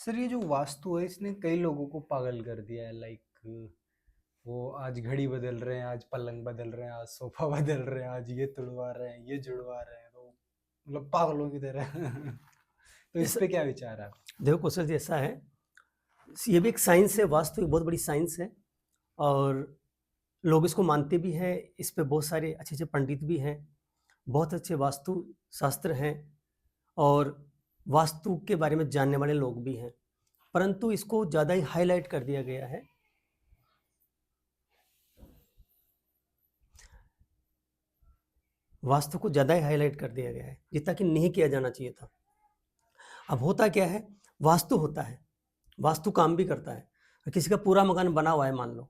Sir ये जो वास्तु है इसने कई लोगों को पागल कर दिया है। लाइक वो आज घड़ी बदल रहे हैं, आज पलंग बदल रहे हैं, आज सोफा बदल रहे हैं, आज ये तुड़वा रहे हैं, ये जुड़वा रहे हैं, तो मतलब पागलों की तरह। तो इस इस पे क्या विचार है आपका? देखो कौशल जी, ऐसा है, ये भी एक साइंस है। वास्तु एक बहुत बड़ी साइंस है और लोग इसको मानते भी हैं। इस पे बहुत सारे अच्छे अच्छे पंडित भी हैं, बहुत अच्छे वास्तु शास्त्र हैं और वास्तु के बारे में जानने वाले लोग भी हैं, परंतु इसको ज़्यादा ही हाईलाइट कर दिया गया है। वास्तु को ज़्यादा ही हाईलाइट कर दिया गया है जितना कि नहीं किया जाना चाहिए था। अब होता क्या है, वास्तु होता है, वास्तु काम भी करता है। किसी का पूरा मकान बना हुआ है, मान लो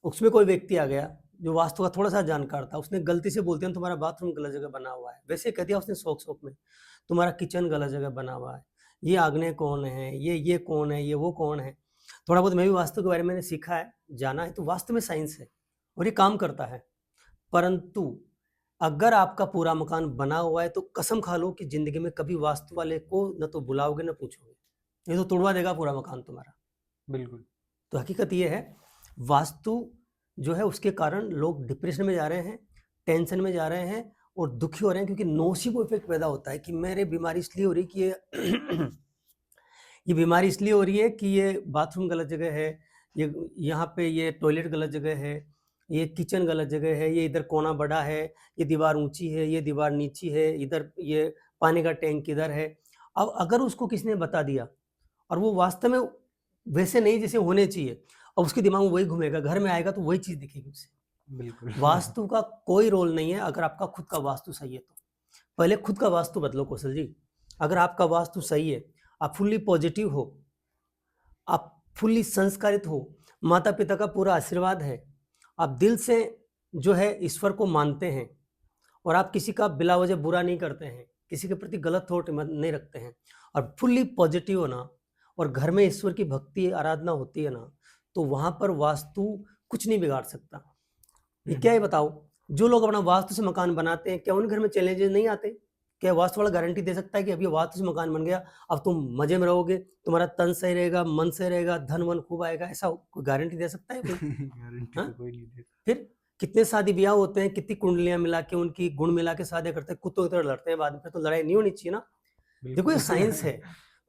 उसमें कोई व्यक्ति आ गया जो वास्तु का थोड़ा सा जानकार था, उसने गलती से बोलते हैं तुम्हारा बाथरूम गलत जगह बना हुआ है, वैसे कह दिया उसने शौक शौक में, तुम्हारा किचन गलत जगह बना हुआ है, ये आग्नेय कौन है, ये कौन है, ये वो कौन है। थोड़ा बहुत मैं भी वास्तु के बारे में सीखा है, जाना है, तो वास्तु में साइंस है और ये काम करता है। परंतु अगर आपका पूरा मकान बना हुआ है तो कसम खा लो कि जिंदगी में कभी वास्तु वाले को न तो बुलाओगे न पूछोगे, ये तो तोड़वा देगा पूरा मकान तुम्हारा। बिल्कुल। तो हकीकत ये है, वास्तु जो है उसके कारण लोग डिप्रेशन में जा रहे हैं, टेंशन में जा रहे हैं और दुखी हो रहे हैं, क्योंकि नोसिबो इफेक्ट पैदा होता है कि मेरे बीमारी इसलिए हो रही कि ये ये बीमारी इसलिए हो रही है कि ये बाथरूम गलत जगह है, ये यहाँ पे ये टॉयलेट गलत जगह है, ये किचन गलत जगह है, ये इधर कोना बड़ा है, ये दीवार ऊंची है, ये दीवार नीची है, इधर ये पानी का टैंक किधर है। अब अगर उसको किसी ने बता दिया और वो वास्तव में वैसे नहीं जैसे होने चाहिए, और उसके दिमाग में वही घूमेगा, घर में आएगा तो वही चीज़ दिखेगी उसे। बिल्कुल। वास्तु का कोई रोल नहीं है अगर आपका खुद का वास्तु सही है तो। पहले खुद का वास्तु बदलो कौशल जी। अगर आपका वास्तु सही है, आप फुल्ली पॉजिटिव हो, आप फुल्ली संस्कारित हो, माता-पिता का पूरा आशीर्वाद है, आप दिल से जो है ईश्वर को मानते हैं और आप किसी का बिला वजह बुरा नहीं करते हैं, किसी के प्रति गलत थॉट नहीं रखते हैं और फुल्ली पॉजिटिव हो ना, और घर में ईश्वर की भक्ति आराधना होती है ना, तो वहाँ पर वास्तु कुछ नहीं बिगाड़ सकता। ये क्या है बताओ, जो लोग अपना वास्तु से मकान बनाते हैं, क्या उन घर में चैलेंजेस नहीं आते? क्या वास्तु वाला गारंटी दे सकता है कि अब ये वास्तु से मकान बन गया, अब तुम मजे में रहोगे, तुम्हारा तन सही रहेगा, मन सही रहेगा, धन वन खूब आएगा? ऐसा कोई गारंटी दे सकता है कोई? गारंटी हाँ? तो कोई नहीं देता। फिर कितने शादी ब्याह होते हैं, कितनी कुंडलियां मिला के, उनकी गुण मिला के शादी करते हैं, कुत्तों की तरह लड़ते हैं बाद में, फिर तो लड़ाई नहीं होनी चाहिए ना। देखो ये बिल्कुल। साइंस है,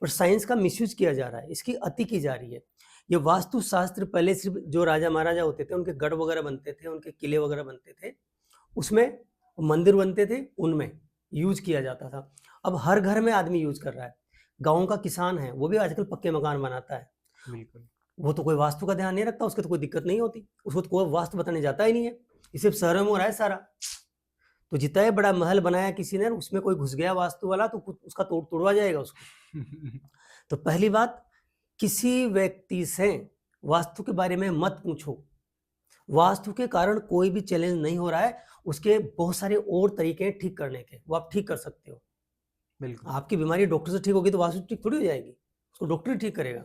पर साइंस का मिसयूज किया जा रहा है, इसकी अति की जा रही है। ये वास्तु शास्त्र पहले सिर्फ जो राजा महाराजा होते थे उनके गढ़ वगैरह बनते थे, उनके किले वगैरह बनते थे, उसमें मंदिर बनते थे, उनमें यूज किया जाता था। अब हर घर में आदमी यूज कर रहा है। गाँव का किसान है, वो भी आजकल पक्के मकान बनाता है, बिल्कुल। वो तो कोई वास्तु का ध्यान नहीं रखता, उसको तो कोई दिक्कत नहीं होती, उसको तो कोई वास्तु बताने जाता ही नहीं है। ये सिर्फ शहरों में हो रहा है सारा। तो जितना ही बड़ा महल बनाया किसी ने, उसमें कोई घुस गया वास्तु वाला तो उसका तोड़वा जाएगा उसको। तो पहली बात, किसी व्यक्ति से वास्तु के बारे में मत पूछो। वास्तु के कारण कोई भी चैलेंज नहीं हो रहा है, उसके बहुत सारे और तरीके हैं ठीक करने के, वो आप ठीक कर सकते हो। बिल्कुल। आपकी बीमारी डॉक्टर से ठीक होगी तो वास्तु ठीक थोड़ी हो जाएगी, उसको डॉक्टर ही ठीक करेगा।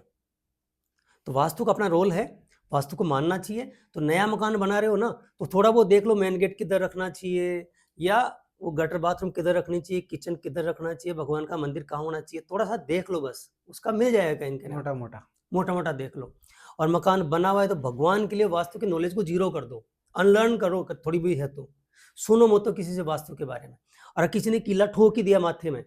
तो वास्तु का अपना रोल है, वास्तु को मानना चाहिए। तो नया मकान बना रहे हो ना, तो थोड़ा बहुत देख लो मेन गेट किधर रखना चाहिए, या वो गटर बाथरूम किधर रखनी चाहिए, किचन किधर रखना चाहिए, भगवान का मंदिर कहाँ होना चाहिए, थोड़ा सा देख लो बस, उसका मिल जाएगा कहीं कहीं। मोटा मोटा। मोटा मोटा देख लो। और मकान बना हुआ है तो भगवान के लिए वास्तु की नॉलेज को जीरो कर दो, अनलर्न करो थोड़ी भी है तो। सुनो मत तो किसी से वास्तु के बारे में, और किसी ने कीला ठोक ही दिया माथे में,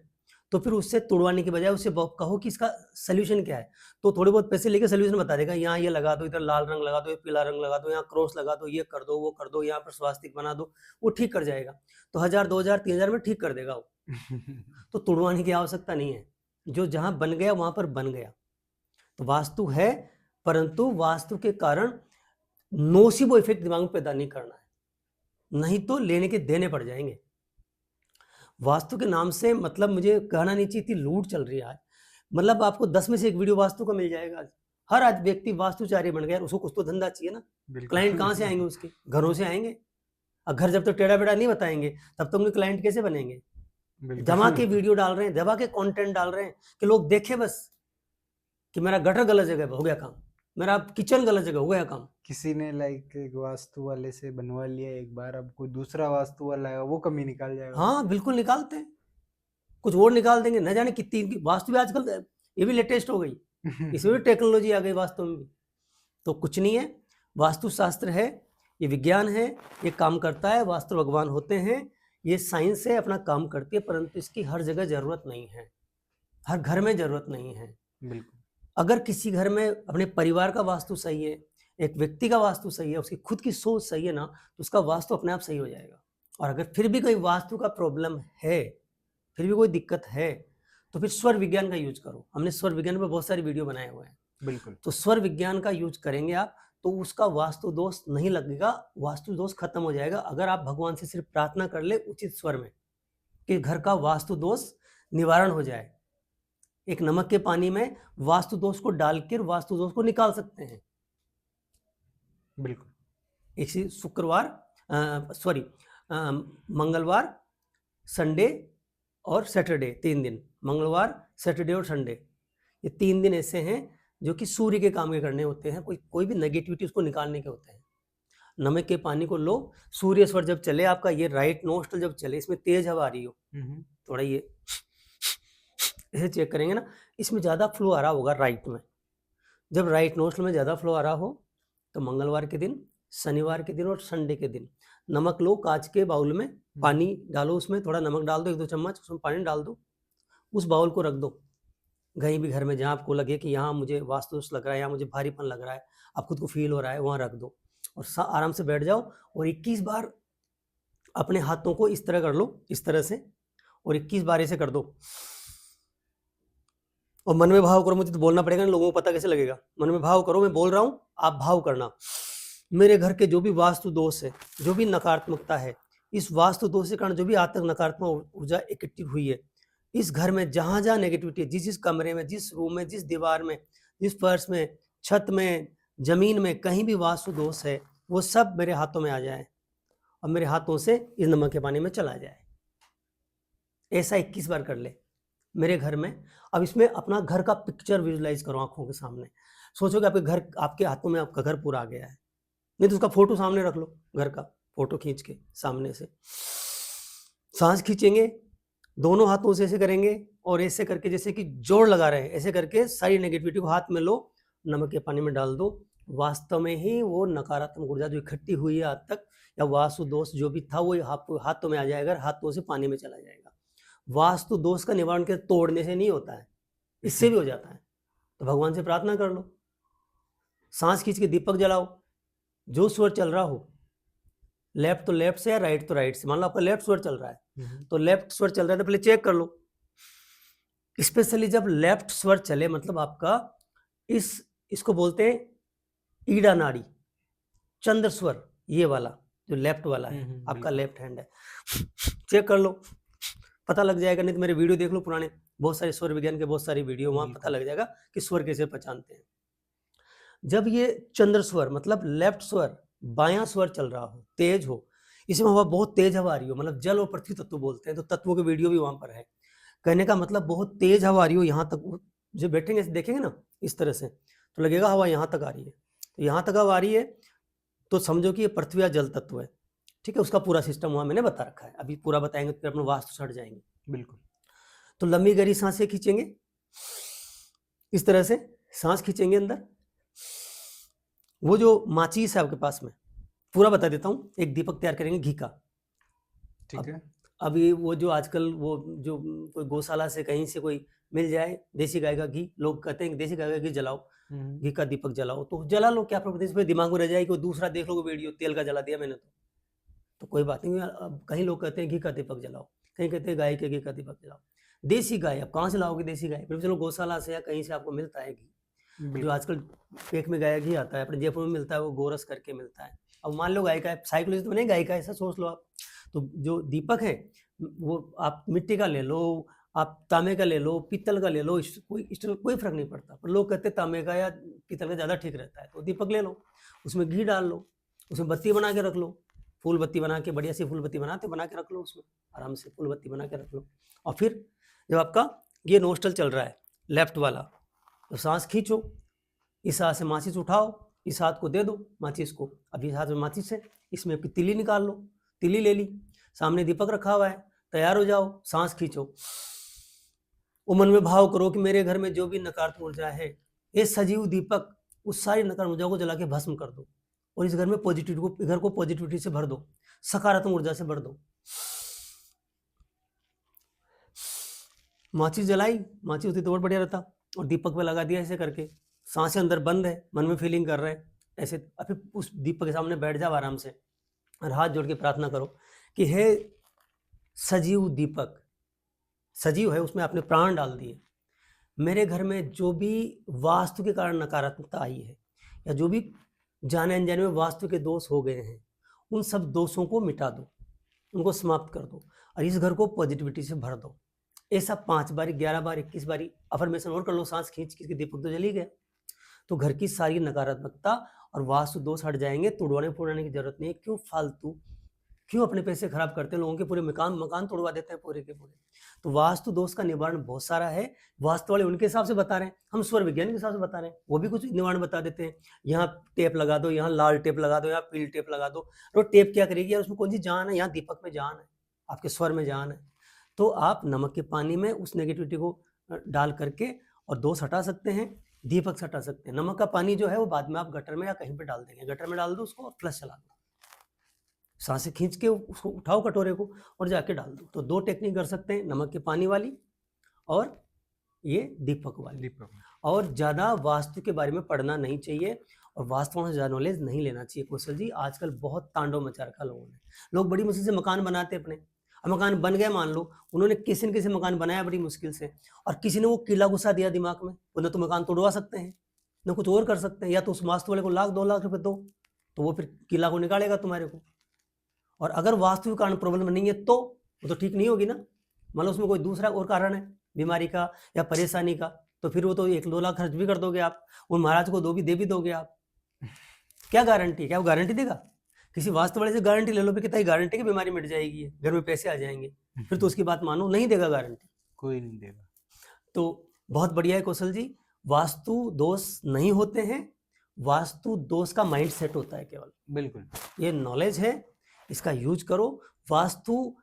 तो फिर उससे तुड़वाने के बजाय उससे कहो कि इसका सोल्यूशन क्या है, तो थोड़े बहुत पैसे लेके सोल्यूशन बता देगा। यहाँ ये लगा दो, इधर लाल रंग लगा दो, ये पीला रंग लगा दो, यहाँ क्रॉस लगा दो, ये कर दो, वो कर दो, यहाँ पर स्वास्तिक बना दो, वो ठीक कर जाएगा। तो 1000 2000 3000 में ठीक कर देगा वो। तो तुड़वाने की आवश्यकता नहीं है, जो जहाँ बन गया वहां पर बन गया। तो वास्तु है, परंतु वास्तु के कारण नोसिबो इफेक्ट दिमाग में पैदा नहीं करना है, नहीं तो लेने के देने पड़ जाएंगे। वास्तु के नाम से मतलब मुझे कहना नहीं चाहिए, थी लूट चल रही है आज। मतलब आपको 10 में से एक वीडियो वास्तु का मिल जाएगा आज। हर आज व्यक्ति वास्तुचार्य बन गया, उसको कुछ तो धंधा चाहिए ना। क्लाइंट कहाँ से आएंगे उसके? घरों से आएंगे। और घर जब तक टेढ़ा बेड़ा नहीं बताएंगे तब तक उनके क्लाइंट कैसे बनेंगे? जमा के वीडियो डाल रहे हैं, दबा के कंटेंट डाल रहे हैं कि लोग देखे बस कि मेरा गटर गलत जगह हो गया काम, मेरा किचन गलत जगह हो गया काम। किसी ने लाइक एक वास्तु वाले से बनवा लिया एक बार, अब कोई दूसरा वास्तु वाला आएगा वो कमी निकाल जाएगा। हाँ बिल्कुल निकालते हैं, कुछ और निकाल देंगे, न जाने कितनी इनकी वास्तु भी आजकल ये भी लेटेस्ट हो गई। इसमें भी टेक्नोलॉजी आ गई वास्तव में भी। तो कुछ नहीं है, वास्तुशास्त्र है, ये विज्ञान है, ये काम करता है, वास्तु भगवान होते हैं, ये साइंस है, अपना काम करती है, परंतु इसकी हर जगह जरूरत नहीं है, हर घर में जरूरत नहीं है। बिल्कुल। अगर किसी घर में अपने परिवार का वास्तु सही है, एक व्यक्ति का वास्तु सही है, उसकी खुद की सोच सही है ना, तो उसका वास्तु अपने आप सही हो जाएगा। और अगर फिर भी कोई वास्तु का प्रॉब्लम है, फिर भी कोई दिक्कत है, तो फिर स्वर विज्ञान का यूज करो। हमने स्वर विज्ञान पे बहुत सारी वीडियो बनाए हुए हैं। बिल्कुल। तो स्वर विज्ञान का यूज करेंगे आप, तो उसका वास्तु दोष नहीं लगेगा, वास्तु दोष खत्म हो जाएगा। अगर आप भगवान से सिर्फ प्रार्थना कर ले उचित स्वर में कि घर का वास्तु दोष निवारण हो जाए। एक नमक के पानी में वास्तु दोष को डालकर वास्तु दोष को निकाल सकते हैं। बिल्कुल। इसी शुक्रवार मंगलवार, संडे और सैटरडे, 3 दिन, मंगलवार, सैटरडे और संडे, ये 3 दिन ऐसे हैं जो कि सूर्य के काम के करने होते हैं, कोई भी नेगेटिविटी उसको निकालने के होते हैं। नमक के पानी को लो, सूर्य स्वर जब चले आपका, ये राइट नोस्ट्रल जब चले, इसमें तेज हवा आ रही हो, थोड़ा ये ऐसे चेक करेंगे ना, इसमें ज़्यादा फ्लो आ रहा होगा राइट में। जब राइट नोस्ट्रल में ज़्यादा फ्लो आ रहा हो तो मंगलवार के दिन, शनिवार के दिन और संडे के दिन नमक लो, कांच के बाउल में पानी डालो, उसमें थोड़ा नमक डाल दो, 1-2 चम्मच, उसमें पानी डाल दो, उस बाउल को रख दो कहीं भी घर में जहाँ आपको लगे कि यहाँ मुझे वास्तु दोष लग रहा है, यहाँ मुझे भारीपन लग रहा है, आप खुद को फील हो रहा है, वहाँ रख दो और आराम से बैठ जाओ और 21 बार अपने हाथों को इस तरह कर लो, इस तरह से, और 21 बार ऐसे कर दो और मन में भाव करो। मुझे तो बोलना पड़ेगा, लोगों को पता कैसे लगेगा। मन में भाव करो, मैं बोल रहा हूँ, आप भाव करना। मेरे घर के जो भी वास्तु दोष है, जो भी नकारात्मकता है, इस वास्तु दोष के कारण जो भी आज तक नकारात्मक ऊर्जा इकट्ठी हुई है, इस घर में जहाँ जहाँ नेगेटिविटी है, जिस जिस कमरे में, जिस रूम में, जिस दीवार में, जिस फर्श में, छत में, जमीन में, कहीं भी वास्तु दोष है, वो सब मेरे हाथों में आ जाए और मेरे हाथों से इस नमक के पानी में चला जाए। ऐसा 21 बार कर ले मेरे घर में। अब इसमें अपना घर का पिक्चर विजुलाइज करो आंखों के सामने। सोचो कि आपके घर, आपके हाथों में आपका घर पूरा आ गया है, नहीं तो उसका फोटो सामने रख लो, घर का फोटो खींच के सामने से। सांस खींचेंगे, दोनों हाथों से ऐसे करेंगे और ऐसे करके जैसे कि जोड़ लगा रहे हैं, ऐसे करके सारी नेगेटिविटी को हाथ में लो, नमक के पानी में डाल दो। वास्तव में ही वो नकारात्मक ऊर्जा जो इकट्ठी हुई है आज तक, या वास्तु दोष जो भी था, वो हाथों में आ जाएगा, हाथों से पानी में चला जाएगा। वास्तु दोष का निवारण के तोड़ने से नहीं होता है, इससे भी हो जाता है। तो भगवान से प्रार्थना कर लो, सांस खींच के दीपक जलाओ, जो स्वर चल रहा हो, लेफ्ट तो लेफ्ट से या राइट तो राइट से। मान लो आपका लेफ्ट स्वर चल रहा है, तो लेफ्ट स्वर चल रहा है तो पहले चेक कर लो। स्पेशली जब लेफ्ट स्वर चले, मतलब आपका इसको बोलते हैं ईड़ा नाड़ी, चंद्र स्वर, ये वाला जो लेफ्ट वाला है, आपका लेफ्ट हैंड है, चेक कर लो, पता लग जाएगा। नहीं तो मेरे वीडियो देख लो पुराने, बहुत सारे स्वर विज्ञान के बहुत सारी वीडियो, वहां पता लग जाएगा कि स्वर कैसे पहचानते हैं। जब ये चंद्र स्वर, मतलब लेफ्ट स्वर, बायां स्वर चल रहा हो, तेज हो, इसमें हवा बहुत तेज हवा आ रही हो, मतलब जल और पृथ्वी तत्व बोलते हैं, तो तत्वों के वीडियो भी वहां पर है। कहने का मतलब बहुत तेज हवा आ रही हो, यहाँ तक जो बैठेंगे देखेंगे ना इस तरह से, तो लगेगा हवा यहाँ तक आ रही है। तो यहाँ तक हवा आ रही है तो समझो कि ये पृथ्वी या जल तत्व है, ठीक है। उसका पूरा सिस्टम वहां मैंने बता रखा है, अभी पूरा बताएंगे तो फिर अपने वास्तु सट जाएंगे। बिल्कुल। तो लंबी गहरी सांसें खींचेंगे, इस तरह से सांस खींचेंगे अंदर। वो जो माचिस है आपके पास में, पूरा बता देता हूँ, एक दीपक तैयार करेंगे घी का, ठीक है। अभी वो जो आजकल वो जो कोई गौशाला से कहीं से कोई मिल जाए देसी गाय का घी, लोग कहते हैं कि देसी गाय का घी जलाओ, घी का दीपक जलाओ, तो जला लो, क्या प्रॉब्लम, इस पे दिमाग में रह जाए कोई दूसरा देख लो वीडियो, तेल का जला दिया मैंने, तो कोई बात नहीं। अब कहीं लोग कहते हैं घी का दीपक जलाओ, कहीं कहते हैं गाय के घी का दीपक जलाओ। देसी गाय, अब कहाँ से लाओगे देसी गाय, फिर चलो गौशाला से या कहीं से आपको मिलता है घी, जो आजकल पेक में गाय घी आता है, अपने जयपुर में मिलता है, वो गोरस करके मिलता है। अब मान लो गाय का है, साइकोलॉजी तो नहीं गाय का, ऐसा सोच लो आप। तो जो दीपक है वो आप मिट्टी का ले लो, आप तांबे का ले लो, पीतल का ले लो, कोई स्टील कोई फर्क नहीं पड़ता, पर लोग कहते हैं तांबे का या पीतल का ज़्यादा ठीक रहता है। तो दीपक ले लो, उसमें घी डाल लो, उसमें बत्ती बना के रख लो, फूल बत्ती बना के, बढ़िया सी फूल बत्ती बना के रख लो, उसमें आराम से फूल बत्ती बना के रख लो। और फिर जब आपका ये नोस्ट्रल चल रहा है लेफ्ट वाला, तो सांस खींचो, इस हाथ से माचिस उठाओ, इस हाथ को दे दो माचिस को, अब इस हाथ में माचिस है, इसमें आपकी तिली निकाल लो, तिली ले ली, सामने दीपक रखा हुआ है, तैयार हो जाओ, सांस खींचो। वो मन में भाव करो कि मेरे घर में जो भी नकारात्मक ऊर्जा है ये सजीव दीपक उस सारी नकारात्मक ऊर्जा को जला के भस्म कर दो और इस घर में घर को पॉजिटिविटी से भर दो, सकारात्मक ऊर्जा से भर दो। माचिस जलाई, माचिस होती तो और बढ़िया रहता, और दीपक पे लगा दिया ऐसे करके, सांसें अंदर बंद है, मन में फीलिंग कर रहे हैं ऐसे। अभी उस दीपक के सामने बैठ जाओ आराम से और हाथ जोड़ के प्रार्थना करो कि हे सजीव दीपक, सजीव है उसमें आपने प्राण डाल दिए, मेरे घर में जो भी वास्तु के कारण नकारात्मकता आई है या जो भी जाने अनजाने में वास्तु के दोष हो गए हैं, उन सब दोषों को मिटा दो, उनको समाप्त कर दो और इस घर को पॉजिटिविटी से भर दो। ऐसा 5 बारी, 11 बार, 21 बारी अफर्मेशन और कर लो, सांस खींच के, दीपक तो जल ही गया। तो घर की सारी नकारात्मकता और वास्तु दोष हट जाएंगे। तोड़वाने फोड़ने की जरूरत नहीं है। क्यों फालतू, क्यों अपने पैसे खराब करते हैं, लोगों के पूरे मकान तोड़वा देते हैं पूरे के पूरे। तो वास्तु दोष का निवारण बहुत सारा है। वास्तु वाले उनके हिसाब से बता रहे हैं, हम स्वर विज्ञान के हिसाब से बता रहे हैं, वो भी कुछ निवारण बता देते हैं। यहाँ टेप लगा दो, यहाँ लाल टेप लगा दो, यहाँ पीली टेप लगा दो। तो टेप क्या करेगी यार, उसमें कौन सी जान है? यहाँ दीपक में जान है, आपके स्वर में जान है। तो आप नमक के पानी में उस नेगेटिविटी को डाल करके और दोष हटा सकते हैं, दीपक से हटा सकते हैं। नमक का पानी जो है वो बाद में आप गटर में या कहीं पे डाल देंगे, गटर में डाल दो उसको और फ्लश चला दो, सांसें खींच के उसको उठाओ कटोरे को और जाके डाल दो। तो 2 टेक्निक कर सकते हैं, नमक के पानी वाली और ये दीपक वाली। और ज़्यादा वास्तु के बारे में पढ़ना नहीं चाहिए और वास्तु से ज़्यादा नॉलेज नहीं लेना चाहिए। कौशल जी, आजकल बहुत तांडव मचा रखा लोगों ने। लोग बड़ी मुश्किल से मकान बनाते अपने, अब मकान बन गया, मान लो उन्होंने किसी न किसी मकान बनाया बड़ी मुश्किल से, और किसी ने वो किला घुसा दिया दिमाग में, बोले तो मकान तोड़वा सकते हैं, न कुछ और कर सकते हैं, या तो उस वास्तु वाले को 1-2 लाख रुपए दो तो वो फिर किला को निकालेगा तुम्हारे को। और अगर वास्तु के कारण प्रॉब्लम नहीं है तो वो तो ठीक नहीं होगी ना। मान लो उसमें कोई दूसरा और कारण है बीमारी का या परेशानी का, तो फिर वो तो 1-2 लाख खर्च भी कर दोगे आप, उन महाराज को दे भी दोगे आप। क्या गारंटी, क्या वो गारंटी देगा? किसी वास्तु वाले से गारंटी ले लो, फिर कितना ही गारंटी की बीमारी मिट जाएगी, घर में पैसे आ जाएंगे, फिर तो उसकी बात मानो, नहीं देगा गारंटी, कोई नहीं देगा। तो बहुत बढ़िया है कौशल जी, वास्तु दोष नहीं होते हैं, वास्तु दोष का माइंड सेट होता है केवल। बिल्कुल, ये नॉलेज है, इसका यूज करो। वास्तु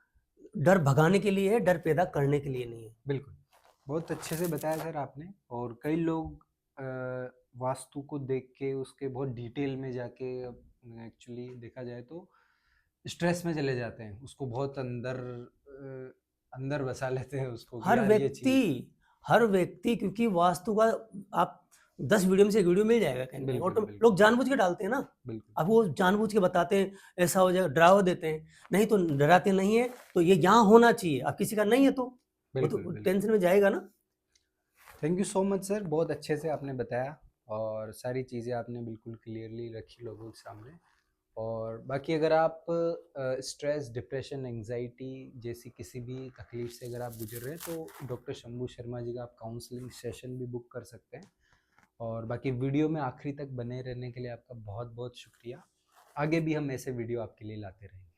डर भगाने के लिए है, डर पैदा करने के लिए नहीं है। बिल्कुल, बहुत अच्छे से बताया सर आपने। और कई लोग वास्तु को देख के उसके बहुत डिटेल में जाके एक्चुअली देखा जाए तो स्ट्रेस में चले जाते हैं, उसको बहुत अंदर बसा लेते हैं उसको कि यार ये चीज। हर व्यक्ति, क्योंकि वास्तु का आप 10 वीडियो में से एक वीडियो मिल जाएगा कहीं पे, और तो बिल्कुल, लोग जानबूझ के डालते हैं ना। बिल्कुल, अब वो जानबूझ के बताते हैं ऐसा हो जाएगा, डरावा देते हैं, नहीं तो डराते नहीं है, तो ये यहाँ होना चाहिए। अब किसी का नहीं है तो वो तो बिल्कुल। टेंशन में जाएगा ना। Thank you so much sir, बहुत अच्छे से आपने बताया और सारी चीज़ें आपने बिल्कुल क्लियरली रखी लोगों के सामने। और बाकी अगर आप स्ट्रेस, डिप्रेशन, एंजाइटी जैसी किसी भी तकलीफ से अगर आप गुजर रहे हैं तो डॉक्टर शंभू शर्मा जी का आप काउंसलिंग सेशन भी बुक कर सकते हैं। और बाकी वीडियो में आखिरी तक बने रहने के लिए आपका बहुत बहुत शुक्रिया। आगे भी हम ऐसे वीडियो आपके लिए लाते रहेंगे।